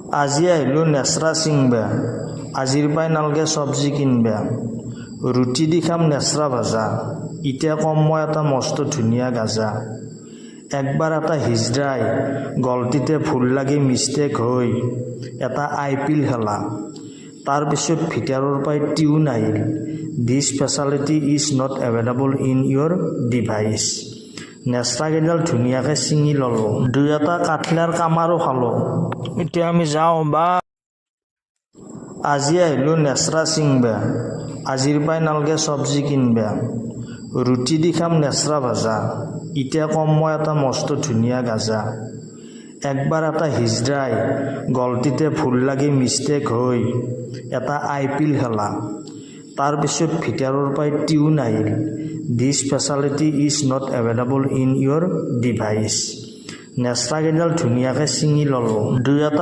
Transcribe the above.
আজি আহিলোঁ নেচৰা চিংবা, আজিৰ পাই নালগে চব্জি কিনবা। ৰুটি দি খাম নেচৰা ভাজা, ইটা কম মই এটা মস্ত ধুনীয়া গাজা। একবাৰ এটা হিজৰাই গলটিতে ভুল লাগি মিষ্টেক হৈ এটা IPL খেলা। তাৰপিছত ভিতৰৰ পাই টিউন আহিল, this speciality is not available in your device. নেচৰাকেইডাল ধুনীয়াকৈ ছিঙি ল'লোঁ, দুই এটা কাঠলাৰ কামাৰো খালোঁ। এতিয়া আমি যাওঁ বা। আজি আহিলোঁ নেচৰা চিংবা, আজিৰ পাই নালগে চব্জি কিনবা। ৰুটি দি খাম নেচৰা ভাজা, ইটা কম মই এটা মস্ত ধুনীয়া গাজা। একবাৰ এটা হিজৰাই গলটিতে ভুল লাগি মিষ্টেক হৈ এটা IPL খেলা। তাৰপিছত ভিতৰৰ পাই টিউন আহিল, this speciality is not available in your device. নেচৰাকেইডাল ধুনীয়াকৈ ছিঙি ল'লোঁ, দুই এটা